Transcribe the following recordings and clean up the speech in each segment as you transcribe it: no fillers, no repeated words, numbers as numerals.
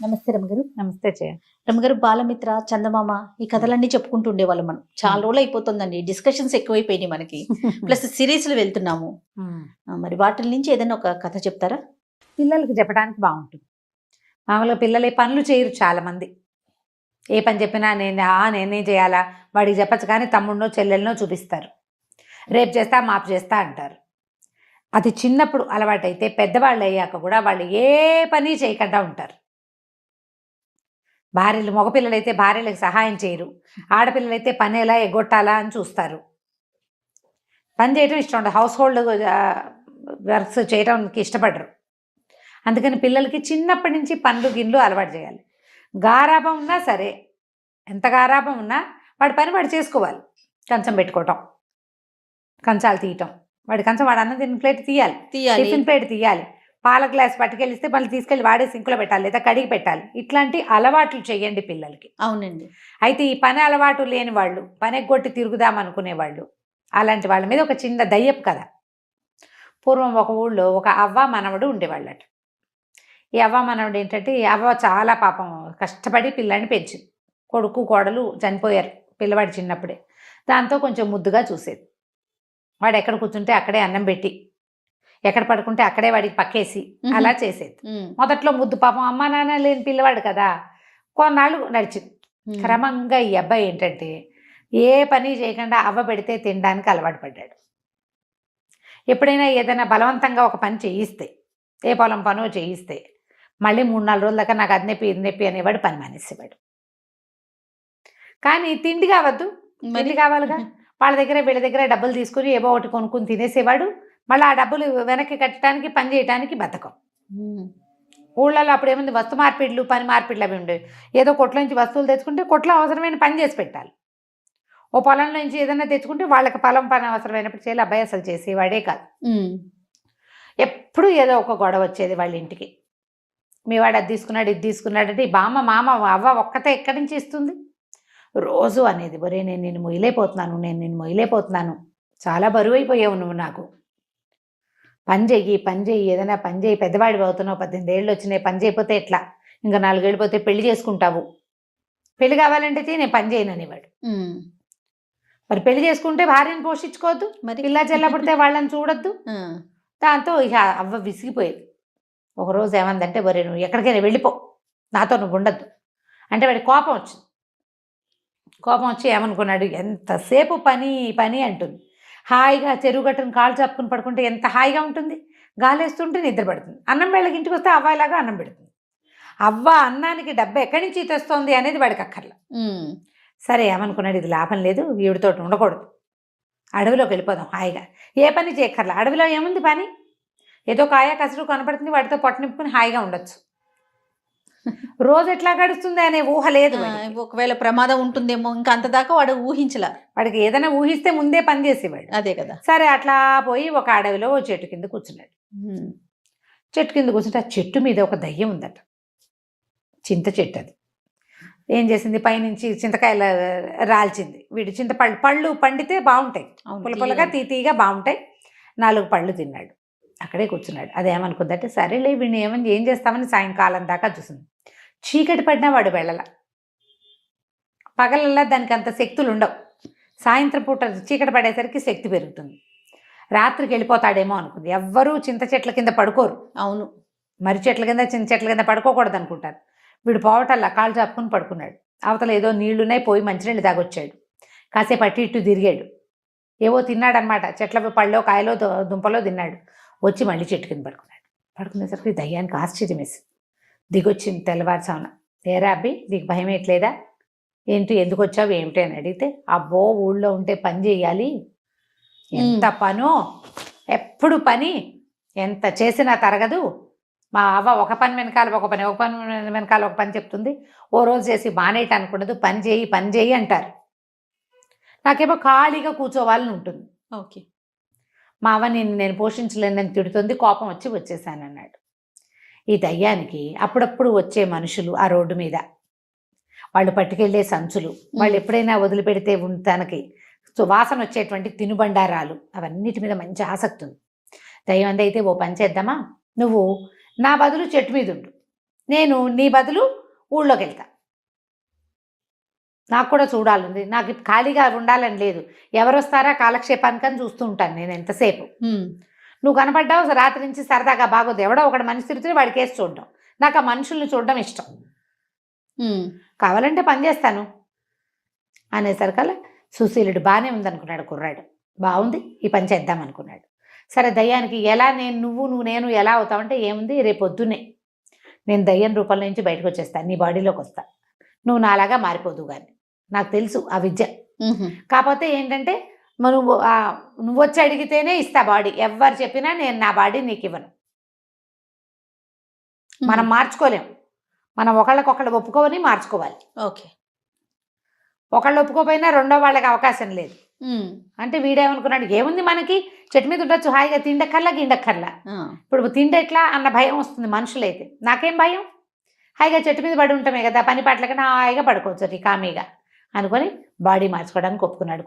నమస్తే రమగారు. నమస్తే జయ. రమగారు, బాలమిత్ర, చందమామ ఈ కథలన్నీ చెప్పుకుంటూ ఉండేవాళ్ళం మనం. చాలా రోజులు అయిపోతుందండి. డిస్కషన్స్ ఎక్కువైపోయినాయి మనకి. ప్లస్ సిరీస్‌లు వెళ్తున్నాము. మరి వాటిల నుంచి ఏదైనా ఒక కథ చెప్తారా? పిల్లలకి చెప్పడానికి బాగుంటుంది. మామూలుగా పిల్లలు పనులు చేయరు చాలామంది. ఏ పని చెప్పినా నేనే చేయాలా, వాడికి చెప్పచ్చు కానీ తమ్ముడినో చెల్లెలనో చూపిస్తారు. రేపు చేస్తా మాపు చేస్తా అంటారు. అది చిన్నప్పుడు అలవాటైతే పెద్దవాళ్ళు అయ్యాక కూడా వాళ్ళు ఏ పని చేయకుండా ఉంటారు. భార్యలు, మగపిల్లలైతే భార్యలకు సహాయం చేయరు, ఆడపిల్లలైతే పని ఎలా ఎగ్గొట్టాలా అని చూస్తారు. పని చేయడం ఇష్టం ఉండదు, హౌస్ హోల్డ్ వర్క్స్ చేయడానికి ఇష్టపడరు. అందుకని పిల్లలకి చిన్నప్పటి నుంచి పనులు గిన్నెలు అలవాటు చేయాలి. గారాబం ఉన్నా సరే, ఎంత గారాబం ఉన్నా వాడి పని వాడు చేసుకోవాలి. కంచం పెట్టుకోవటం, కంచాలు తీయటం, వాడి కంచం వాడు అన్నం తిన్న ప్లేట్ తీయాలి, టిఫిన్ ప్లేట్ తీయాలి, పాల గ్లాస్ పట్టుకెళ్ళిస్తే మళ్ళీ తీసుకెళ్ళి వాడే సింకులో పెట్టాలి లేదా కడిగి పెట్టాలి. ఇట్లాంటి అలవాట్లు చేయండి పిల్లలకి. అవునండి. అయితే ఈ పని అలవాటు లేని వాళ్ళు, పని ఎగ్గొట్టి తిరుగుదాం అనుకునేవాళ్ళు, అలాంటి వాళ్ళ మీద ఒక చిన్న దయ్యపు కథ. పూర్వం ఒక ఊళ్ళో ఒక అవ్వ మనవడు ఉండేవాళ్ళట. ఈ అవ్వ మనవడు ఏంటంటే, ఈ అవ్వ చాలా పాపం కష్టపడి పిల్లాడిని పెంచింది. కొడుకు కోడలు చనిపోయారు పిల్లవాడు చిన్నప్పుడే. దాంతో కొంచెం ముద్దుగా చూసేది. వాడు ఎక్కడ కూర్చుంటే అక్కడే అన్నం పెట్టి, ఎక్కడ పడుకుంటే అక్కడే వాడికి పక్కేసి అలా చేసేది. మొదట్లో ముద్దు, పాపం అమ్మా నాన్న లేని పిల్లవాడు కదా, కొన్నాళ్ళు నడిచింది. క్రమంగా ఈ అబ్బాయి ఏంటంటే ఏ పని చేయకుండా అవ్వ పెడితే తినడానికి అలవాటు పడ్డాడు. ఎప్పుడైనా ఏదైనా బలవంతంగా ఒక పని చేయిస్తే, ఏ పొలం పనో చేయిస్తే మళ్ళీ 3-4 రోజుల దాకా నాకు అది నొప్పి ఇది నొప్పి అనేవాడు, పని మానేసేవాడు. కానీ తిండి కావద్దు, తిండి కావాలిగా. వాళ్ళ దగ్గర వీళ్ళ దగ్గర డబ్బులు తీసుకుని ఏవో ఒకటి కొనుక్కుని తినేసేవాడు. మళ్ళీ ఆ డబ్బులు వెనక్కి కట్టడానికి, పని చేయడానికి బద్ధకం. ఊళ్ళలో అప్పుడు ఏముంది, వస్తు మార్పిడ్లు, పని మార్పిడ్లు అవి ఉండేవి. ఏదో కొట్లో నుంచి వస్తువులు తెచ్చుకుంటే కొట్లో అవసరమైన పని చేసి పెట్టాలి. ఓ పొలంలో నుంచి ఏదైనా తెచ్చుకుంటే వాళ్ళకి పొలం పని అవసరమైనప్పుడు చేయాలి. అబ్బాయి అసలు చేసేవాడే కాదు. ఎప్పుడు ఏదో ఒక గొడవ వచ్చేది వాళ్ళ ఇంటికి. మీ వాడు అది తీసుకున్నాడు, ఇది తీసుకున్నాడు అంటే బామ్మ మామ అవ్వ ఒక్కతే ఎక్కడి నుంచి ఇస్తుంది. రోజు అనేది, ఒరే నేను నిన్ను మొయ్యలేకపోతున్నాను, చాలా బరువు అయిపోయావు నువ్వు, నాకు పని చెయ్యి, ఏదైనా పని చెయ్యి, పెద్దవాడివి అవుతున్నావు, 18 ఏళ్ళు వచ్చినాయి, పని చేయకపోతే ఎట్లా, ఇంకా 4 ఏళ్ళు పోతే పెళ్లి చేసుకుంటావు, పెళ్లి కావాలంటే నేను పని చేయను అనేవాడు. మరి పెళ్లి చేసుకుంటే భార్యను పోషించుకోవద్దు, మరి పిల్ల చెల్లబడితే వాళ్ళని చూడొద్దు. దాంతో ఇక అవ్వ విసిగిపోయేది. ఒకరోజు ఏమందంటే, ఒరే నువ్వు ఎక్కడికైనా వెళ్ళిపో, నాతో నువ్వు ఉండద్దు అంటే వాడి కోపం వచ్చింది. కోపం వచ్చి ఏమనుకున్నాడు, ఎంతసేపు పని పని అంటుంది. హాయిగా చెరువు గట్టును కాళ్ళు చాపుకుని పడుకుంటే ఎంత హాయిగా ఉంటుంది, గాలేస్తుంటే నిద్ర పడుతుంది. అన్నం వేళకి ఇంటికి వస్తే అవ్వలాగా అన్నం పెడుతుంది. అవ్వ అన్నానికి డబ్బు ఎక్కడి నుంచి తెస్తోంది అనేది వాడికి అక్కర్ల. సరే ఏమనుకున్నాడు, ఇది లాభం లేదు, ఈవిడితో ఉండకూడదు, అడవిలోకి వెళ్ళిపోదాం హాయిగా, ఏ పని చేయక్కర్ల. అడవిలో ఏముంది పని, ఏదో కాయ కసరు కనపడుతుంది, వాటితో పొట్ట నింపుకుని హాయిగా ఉండొచ్చు. రోజు ఎట్లా గడుస్తుంది అనే ఊహ లేదు. ఒకవేళ ప్రమాదం ఉంటుందేమో, ఇంకా అంత దాకా వాడు ఊహించలా. వాడికి ఏదైనా ఊహిస్తే ముందే పని చేసేవాడు. అదే కదా. సరే అట్లా పోయి ఒక అడవిలో ఓ చెట్టు కింద కూర్చున్నాడు. చెట్టు కింద కూర్చుంటే ఆ చెట్టు మీద ఒక దయ్యం ఉందట, చింత చెట్టు. అది ఏం చేసింది, పైనుంచి చింతకాయలు రాల్చింది. వీడు పళ్ళు పండితే బాగుంటాయి, పుల్లపుల్లగా తీతీగా బాగుంటాయి. 4 పళ్ళు తిన్నాడు, అక్కడే కూర్చున్నాడు. అదేమనుకుందంటే, సరేలే వీడిని ఏం చేస్తామని సాయంకాలం దాకా చూసింది. చీకటి పడినా వాడు వెళ్ళల. పగలల్లా దానికి అంత శక్తులు ఉండవు, సాయంత్రం పూట చీకటి పడేసరికి శక్తి పెరుగుతుంది. రాత్రికి వెళ్ళిపోతాడేమో అనుకుంది. ఎవ్వరూ చింత చెట్ల కింద పడుకోరు. అవును, మర్రి చెట్ల కింద, చింత చెట్ల కింద పడుకోకూడదు అనుకుంటారు. వీడు పోవటల్లా కాళ్ళు చాపుకుని పడుకున్నాడు. అవతల ఏదో నీళ్లున్నాయి, పోయి మంచినీళ్ళు తాగొచ్చాడు. కాసేపు అటు ఇటు తిరిగాడు, ఏవో తిన్నాడనమాట. చెట్ల పళ్ళో కాయలో దుంపలో తిన్నాడు. వచ్చి మళ్ళీ చెట్టు కింద పడుకున్నాడు. పడుకునేసరికి దయ్యానికి ఆశ్చర్యం వేసింది. దిగొచ్చింది తెల్లవారుసామున. ఏరా అబ్బి, నీకు భయం ఎట్లేదా, ఏంటి, ఎందుకు వచ్చావు ఏమిటి అని అడిగితే, అబ్బో ఊళ్ళో ఉంటే పని చేయాలి, ఎంత పనో, ఎప్పుడు పని, ఎంత చేసినా తరగదు. మా అవ్వ ఒక పని వెనకాల ఒక పని, ఒక పని వెనకాల ఒక పని చెప్తుంది. ఓ రోజు చేసి మానేయటానికి ఉండదు, పని చేయి అంటారు. నాకేమో ఖాళీగా కూర్చోవాలని ఉంటుంది. ఓకే, మా అవ్వ నేను పోషించలేనని తిడుతుంది, కోపం వచ్చేసానన్నాడు. ఈ దయ్యానికి అప్పుడప్పుడు వచ్చే మనుషులు, ఆ రోడ్డు మీద వాళ్ళు పట్టుకెళ్లే సంచులు, వాళ్ళు ఎప్పుడైనా వదిలిపెడితే తనకి వాసన వచ్చేటువంటి తినుబండారాలు, అవన్నిటి మీద మంచి ఆసక్తి ఉంది. దయ్యం అయితే, ఓ పని చేద్దామా, నువ్వు నా బదులు చెట్టు మీద ఉండు, నేను నీ బదులు ఊళ్ళోకి వెళ్తా, నాకు కూడా చూడాలండి, నాకు ఖాళీగా ఉండాలని లేదు, ఎవరు వస్తారా కాలక్షేపానికని చూస్తూ ఉంటాను నేను ఎంతసేపు. నువ్వు కనపడ్డావు రాత్రి నుంచి సరదాగా బాగోదు, ఎవడో ఒకటి మనిషి తిరుగుతుంది వాడి కేసు చూడడం, నాకు ఆ మనుషుల్ని చూడడం ఇష్టం, కావాలంటే పని చేస్తాను అనేసరికల్లా సుశీలుడు బాగానే ఉందనుకున్నాడు కుర్రాడు, బాగుంది ఈ పని చేద్దాం అనుకున్నాడు. సరే దయ్యానికి ఎలా నువ్వు నేను ఎలా అవుతావంటే ఏముంది, రేపు పొద్దున్నే నేను దయ్యం రూపంలో నుంచి బయటకు వచ్చేస్తాను, నీ బాడీలోకి వస్తా, నువ్వు నాలాగా మారిపోదు కానీ, నాకు తెలుసు ఆ విద్య. కాకపోతే ఏంటంటే నువ్వు వచ్చి అడిగితేనే ఇస్తా బాడీ, ఎవరు చెప్పినా నేను నా బాడీ నీకు ఇవ్వను. మనం మార్చుకోలేం, మనం ఒకళ్ళకొకళ్ళు ఒప్పుకోవని మార్చుకోవాలి. ఓకే, ఒకళ్ళు ఒప్పుకోపోయినా రెండో వాళ్ళకి అవకాశం లేదు. అంటే వీడేమనుకున్నాడు, ఏముంది మనకి చెట్టు మీద ఉండొచ్చు హాయిగా, తిండక్కర్లా గిండక్కర్లా, ఇప్పుడు తిండెట్లా అన్న భయం వస్తుంది మనుషులైతే, నాకేం భయం, హాయిగా చెట్టు మీద పడి ఉంటామే కదా, పని పాటలకన్నా హాయిగా పడుకోవచ్చు కామీగా అనుకొని బాడీ మార్చుకోవడానికి ఒప్పుకున్నాడు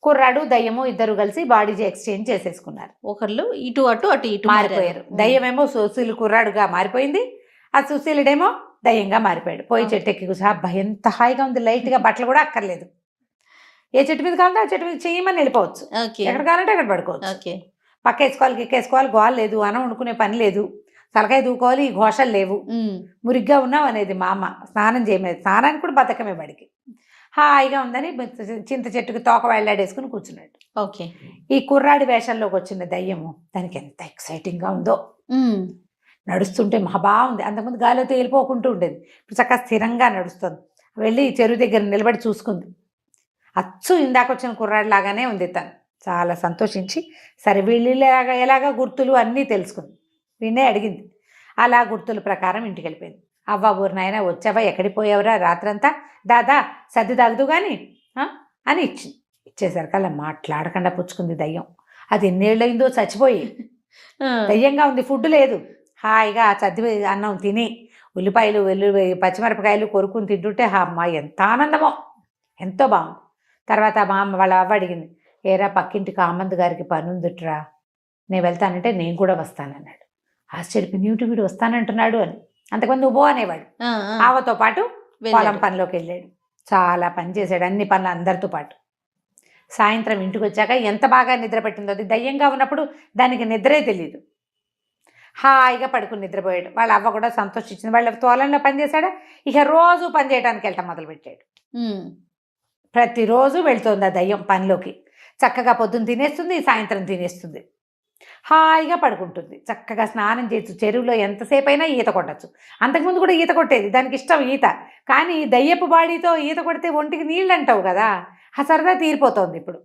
కుర్రాడు దయ్యము ఇద్దరు కలిసి బాడీ ఎక్స్చేంజ్ చేసేసుకున్నారు. ఒకళ్ళు ఇటు అటు అటు ఇటు మారిపోయారు. దయ్యమేమో సుశీలు కుర్రాడుగా మారిపోయింది, ఆ సుశీలుడేమో దయ్యంగా మారిపోయాడు. పోయి చెట్టు ఎక్కి కూర్చో, అబ్బా ఎంత హాయిగా ఉంది, లైట్గా బట్టలు కూడా అక్కర్లేదు, ఏ చెట్టు మీద కావాలంటే ఆ చెట్టు మీద చేయమని వెళ్ళిపోవచ్చు, ఎక్కడ కావాలంటే అక్కడ పడుకోవచ్చు, పక్క వేసుకోవాలి కిక్కేసుకోవాలి, గోల్ లేదు, అన్నం వండుకునే పని లేదు, తలకాయ దూకోవాలి, ఈ ఘోషలు లేవు, మురిగ్గా ఉన్నావు అనేది మా అమ్మ, స్నానం చేయలేదు, స్నానానికి కూడా బతకమే బడికి, హాయిగా ఉందని చింత చెట్టుకి తోక వెళ్ళాడేసుకుని కూర్చున్నాడు. ఓకే, ఈ కుర్రాడి వేషంలోకి వచ్చిన దయ్యము దానికి ఎంత ఎక్సైటింగ్గా ఉందో, నడుస్తుంటే మహా బాగుంది, అంతకుముందు గాలిలో తేలిపోకుంటూ ఉండేది, ఇప్పుడు చక్కగా స్థిరంగా నడుస్తుంది, వెళ్ళి చెరువు దగ్గర నిలబడి చూసుకుంది, అచ్చు ఇందాక వచ్చిన కుర్రాడి లాగానే ఉంది తను, చాలా సంతోషించి సరే వీళ్ళు ఎలాగా గుర్తులు అన్నీ తెలుసుకుంది, వీణే అడిగింది, అలా గుర్తుల ప్రకారం ఇంటికి వెళ్ళిపోయింది. అవ్వ ఊరు నాయన వచ్చావా, ఎక్కడికి పోయావురా రాత్రంతా, దాదా సర్ది తాగుదు కానీ అని ఇచ్చేసరికి అలా మాట్లాడకుండా పుచ్చుకుంది దయ్యం. అది ఎన్నేళ్ళయిందో చచ్చిపోయి, దయ్యంగా ఉంది, ఫుడ్ లేదు, హాయిగా సర్ది అన్నం తిని ఉల్లిపాయలు పచ్చిమిరపకాయలు కొరుకుని తింటుంటే అమ్మ ఎంత ఆనందమో, ఎంతో బాగుంది. తర్వాత మా అమ్మ వాళ్ళ అవ్వ అడిగింది, ఏరా పక్కింటి కామంత్ గారికి పని ఉందిట్రా, నేను వెళ్తానంటే నేను కూడా వస్తానన్నాడు. ఆశ్చర్యపోయి ఏమిటి వీడు వస్తానంటున్నాడు అని, అంతకుముందు నువ్వు అనేవాడు, ఆవతో పాటు పొలం పనిలోకి వెళ్ళాడు, చాలా పని చేశాడు, అన్ని పనులు అందరితో పాటు. సాయంత్రం ఇంటికి వచ్చాక ఎంత బాగా నిద్ర పట్టిందో, అది దయ్యంగా ఉన్నప్పుడు దానికి నిద్రే తెలియదు, హాయిగా పడుకుని నిద్రపోయాడు. వాళ్ళ అవ్వ కూడా సంతోషించింది, వాళ్ళ తోలంలో పని చేశాడు, ఇక రోజు పని చేయడానికి వెళ్ళటం మొదలుపెట్టాడు. ప్రతిరోజు వెళ్తుంది ఆ దయ్యం పనిలోకి, చక్కగా పొద్దున్న తినేస్తుంది, సాయంత్రం తినేస్తుంది, హాయిగా పడుకుంటుంది, చక్కగా స్నానం చేయొచ్చు, చెరువులో ఎంతసేపు అయినా ఈత కొట్టచ్చు, అంతకుముందు కూడా ఈత కొట్టేది, దానికి ఇష్టం ఈత, కానీ దయ్యపు బాడీతో ఈత కొడితే ఒంటికి నీళ్ళు అంటావు కదా, ఆ సరదా తీరిపోతుంది. ఇప్పుడు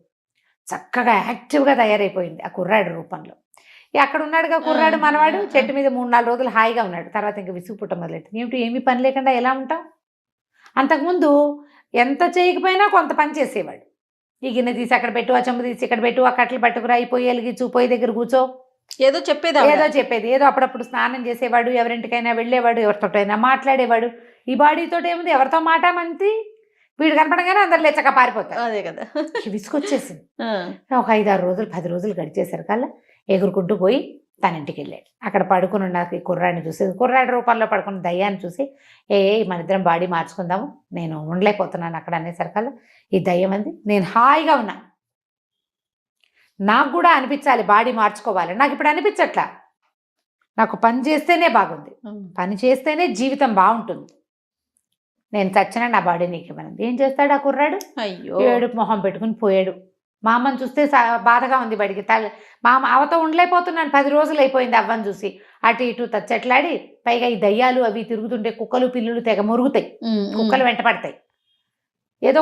చక్కగా యాక్టివ్గా తయారైపోయింది ఆ కుర్రాడు రూపంలో. అక్కడ ఉన్నాడుగా కుర్రాడు మనవాడు, చెట్టు మీద 3-4 రోజులు హాయిగా ఉన్నాడు, తర్వాత ఇంకా విసుగు పుట్ట మొదలెట్టింది, ఏమీ పని లేకుండా ఎలా ఉంటాం, అంతకుముందు ఎంత చేయకపోయినా కొంత పని చేసేవాడు, ఈ గిన్నె తీసి అక్కడ పెట్టు, ఆ చెంబు తీసి ఇక్కడ పెట్టు, ఆ కట్టలు పట్టుకురా, ఈ పొయ్యి వెలిగించు, పొయ్యి దగ్గర కూర్చో, ఏదో చెప్పేది, ఏదో అప్పుడప్పుడు స్నానం చేసేవాడు, ఎవరింటికైనా వెళ్ళేవాడు, ఎవరితోటైనా మాట్లాడేవాడు. ఈ బాడీతో ఏముంది, ఎవరితో మాట మంతి, వీడు కనపడగానే అందరు లేచక పారిపోతారు, అదే కదా, విసుకొచ్చేసింది. ఒక 5-6 రోజులు 10 రోజులు గడిచేసరి కల్లా ఎగురుకుంటూ పోయి తన ఇంటికి వెళ్ళాడు. అక్కడ పడుకుని ఉన్న కుర్రాడిని చూసి, కుర్రాడి రూపంలో పడుకున్న దయ్యాన్ని చూసి, మన ఇద్దరం బాడీ మార్చుకుందాము, నేను ఉండలేకపోతున్నాను అక్కడ అనేసరికల్లా ఈ దయ్యం అంది, నేను హాయిగా ఉన్నా, నాకు కూడా అనిపించాలి బాడీ మార్చుకోవాలి, నాకు ఇప్పుడు అనిపించట్లా, నాకు పని చేస్తేనే బాగుంది, పని చేస్తేనే జీవితం బాగుంటుంది, నేను చచ్చినా నా బాడీ నీకు ఇవ్వనంది. ఏం చేస్తాడు ఆ కుర్రాడు, అయ్యో ఏడుపు మొహం పెట్టుకుని పోయాడు. మా అమ్మని చూస్తే బాధగా ఉంది బడికి, మా అమ్మ అవతో ఉండలేకపోతున్నాను, 10 రోజులు అయిపోయింది అవ్వని చూసి, అటు ఇటు తచ్చట్లాడి, పైగా ఈ దయ్యాలు అవి తిరుగుతుంటే కుక్కలు పిల్లులు తెగ మురుగుతాయి, కుక్కలు వెంట పడతాయి, ఏదో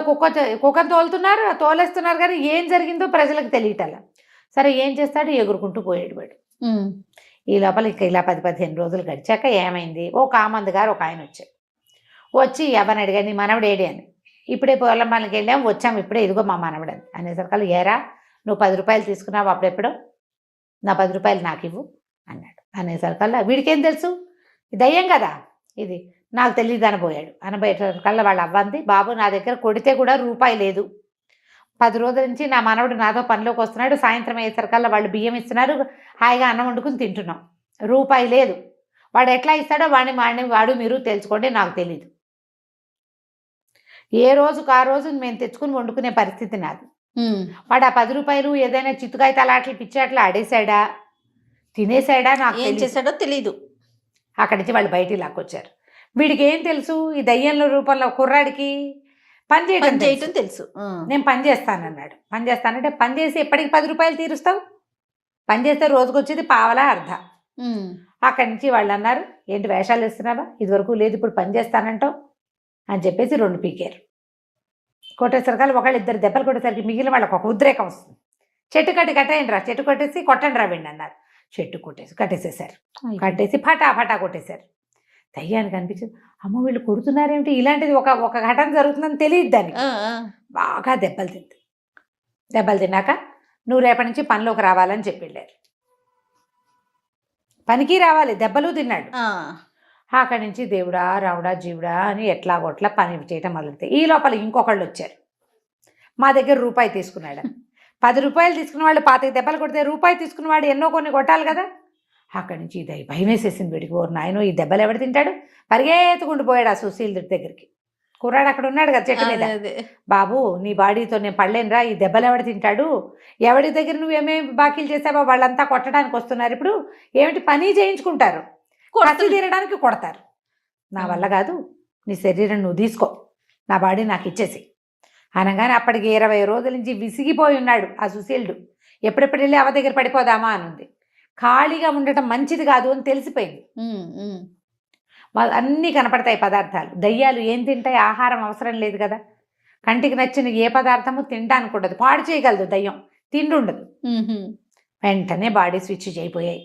కుక్కను తోలేస్తున్నారు కానీ ఏం జరిగిందో ప్రజలకు తెలియటలా. సరే ఏం చేస్తాడు, ఎగురుకుంటూ పోయాడు వాడు. ఈ లోపల ఇలా 10-15 రోజులు గడిచాక ఏమైంది, ఓ కామంద్ గారు ఒక ఆయన వచ్చి ఎవరిని అడిగాడు, నీ మనవడు ఏడి అని, ఇప్పుడే పొలం పనికి వెళ్ళాము వచ్చాము, ఇప్పుడే ఇదిగో మా మనవడు అని అనేసరికల్లా, ఏరా నువ్వు 10 రూపాయలు తీసుకున్నావు అప్పుడెప్పుడో, నా 10 రూపాయలు నాకు ఇవ్వు అన్నాడు. అనేసరికల్లా వీడికేం తెలుసు, దయ్యం కదా ఇది, నాకు తెలియదు అనబోయాడు. అనబోయేసరికల్లా వాళ్ళ అవ్వంది, బాబు నా దగ్గర కొడితే కూడా రూపాయి లేదు, 10 రోజుల నుంచి నా మనవడు నాతో పనిలోకి వస్తున్నాడు, సాయంత్రం అయ్యేసరికల్లా వాళ్ళు బియ్యం ఇస్తున్నారు, హాయిగా అన్నం వండుకుని తింటున్నాం, రూపాయి లేదు, వాడు ఎట్లా ఇస్తాడో వాడు మీరు తెలుసుకోండి, నాకు తెలీదు. ఏ రోజుకు ఆ రోజు మేము తెచ్చుకుని వండుకునే పరిస్థితి నాది. వాడు ఆ 10 రూపాయలు ఏదైనా చిత్తుకాయ తలాట్లు పిచ్చాట్లు ఆడేశాడా, తినేశాడా, నాకు ఏం చేశాడో తెలీదు. అక్కడి నుంచి వాళ్ళు బయటికి లాక్కొచ్చారు. వీడికి ఏం తెలుసు, ఈ దయ్యంలో రూపంలో కుర్రాడికి పని చేయటం తెలుసు. నేను పని చేస్తానన్నాడు. పని చేస్తానంటే పని చేసి ఎప్పటికి 10 రూపాయలు తీరుస్తావు? పని చేస్తే రోజుకు వచ్చేది పావలా అర్ధ. అక్కడి నుంచి వాళ్ళు అన్నారు, ఏంటి వేషాలు వేస్తున్నావా, ఇదివరకు లేదు ఇప్పుడు పని చేస్తానంటావు అని చెప్పేసి 2 పీకారు. కొట్టేసరికి ఒకళ్ళు 2 దెబ్బలు కొట్టేసరికి మిగిలిన వాళ్ళకి ఒక ఉద్రేకం వస్తుంది. చెట్టు కట్టేయండి రా, చెట్టు కొట్టేసి కొట్టండి రా వెండి అన్నారు. చెట్టు కట్టేసేసారు. కట్టేసి ఫటా కొట్టేశారు. దయ్యానికి అనిపించింది, అమ్మ వీళ్ళు కొడుతున్నారేమిటి, ఇలాంటిది ఒక ఘటన జరుగుతుందని తెలియదు దానికి. బాగా దెబ్బలు తింది. దెబ్బలు తిన్నాక నువ్వు రేపటి నుంచి పనిలోకి రావాలని చెప్పి వెళ్ళారు. పనికి రావాలి, దెబ్బలు తిన్నాడు. అక్కడి నుంచి దేవుడా రావుడా జీవుడా అని ఎట్లాగొట్లా పని చేయటం మొదలెడతాయి. ఈ లోపల ఇంకొకళ్ళు వచ్చారు. మా దగ్గర రూపాయి తీసుకున్నాడు. 10 రూపాయలు తీసుకున్న వాళ్ళు 25 దెబ్బలు కొడితే రూపాయి తీసుకున్నవాడు ఎన్నో కొన్ని కొట్టాలి కదా. అక్కడి నుంచి ఇది భయం వేసేసింది వీడికి. ఓరు నాయనో, ఈ దెబ్బలు ఎవడు తింటాడు, పరిగెత్తుకుంటూ పోయాడు ఆ సుశీల్ దగ్గరికి. కుర్రాడు అక్కడ ఉన్నాడు కదా చెట్టు మీద. బాబు నీ బాడీతో నేను పడలేనురా, ఈ దెబ్బలు ఎవడు తింటాడు, ఎవడి దగ్గర నువ్వేమేమి బాకీలు చేసావో వాళ్ళంతా కొట్టడానికి వస్తున్నారు, ఇప్పుడు ఏమిటి పని చేయించుకుంటారు, కసి తీరడానికి కొడతారు. నా వల్ల కాదు, నీ శరీరం నువ్వు తీసుకో, నా బాడీ నాకు ఇచ్చేసి అనగానే అప్పటికి 20 రోజుల నుంచి విసిగిపోయి ఉన్నాడు ఆ సుశీలుడు. ఎప్పుడెప్పుడు వెళ్ళి అవ దగ్గర పడిపోదామా అని ఉంది. ఖాళీగా ఉండటం మంచిది కాదు అని తెలిసిపోయింది. అన్నీ కనపడతాయి పదార్థాలు. దయ్యాలు ఏం తింటాయి, ఆహారం అవసరం లేదు కదా. కంటికి నచ్చిన ఏ పదార్థము తినడానికి ఉండదు, పాడు చేయగలదు దయ్యం, తిండి ఉండదు. వెంటనే బాడీ స్విచ్ చేయిపోయాయి.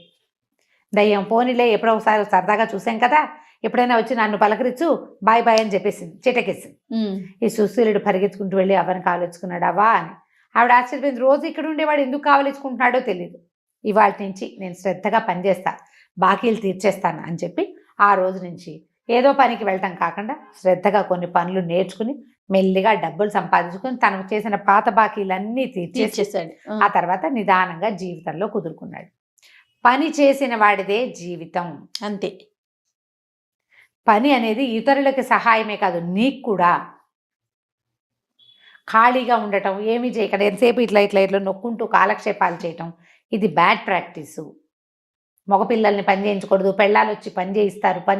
దయ్యం పోనీలే ఎప్పుడో ఒకసారి సరదాగా చూసాం కదా, ఎప్పుడైనా వచ్చి నన్ను పలకరించు, బాయ్ బాయ్ అని చెప్పేసింది, చిటకేసింది. ఈ సుశీలుడు పరిగెత్తుకుంటూ వెళ్ళి అవని కావలించుకున్నాడు. అవ్వా అని ఆవిడ ఆశ్చర్యపోయింది. రోజు ఇక్కడ ఉండేవాడు ఎందుకు కావలించుకుంటున్నాడో తెలియదు. ఇవాళ నుంచి నేను శ్రద్ధగా పనిచేస్తా, బాకీలు తీర్చేస్తాను అని చెప్పి ఆ రోజు నుంచి ఏదో పనికి వెళ్ళటం కాకుండా శ్రద్ధగా కొన్ని పనులు నేర్చుకుని మెల్లిగా డబ్బులు సంపాదించుకుని తనకు చేసిన పాత బాకీలన్నీ తీర్చేసాడు. ఆ తర్వాత నిదానంగా జీవితంలో కుదురుకున్నాడు. పని చేసిన వాడిదే జీవితం, అంతే. పని అనేది ఇతరులకి సహాయమే కాదు, నీకు కూడా. ఖాళీగా ఉండటం, ఏమీ చేయకుండా ఎంతసేపు ఇట్లా నొక్కుంటూ కాలక్షేపాలు చేయటం, ఇది బ్యాడ్ ప్రాక్టీసు. మగపిల్లల్ని పని చేయించకూడదు, పెళ్ళాలు వచ్చి పని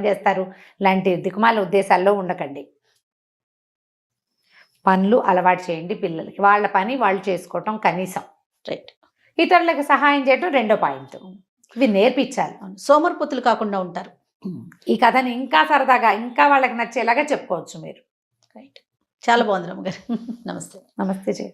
చేస్తారు లాంటి దిక్కుమాల ఉద్దేశాల్లో ఉండకండి. పనులు అలవాటు చేయండి పిల్లలకి, వాళ్ళ పని వాళ్ళు చేసుకోవటం కనీసం. రైట్. ఇతరులకు సహాయం చేయటం 2వ పాయింట్. ఇవి నేర్పించాలి. సోమరిపోతులు కాకుండా ఉంటారు. ఈ కథని ఇంకా సరదాగా, ఇంకా వాళ్ళకి నచ్చేలాగా చెప్పుకోవచ్చు మీరు. రైట్. చాలా బాగుంది రమ్మగారు. నమస్తే. నమస్తే జయ.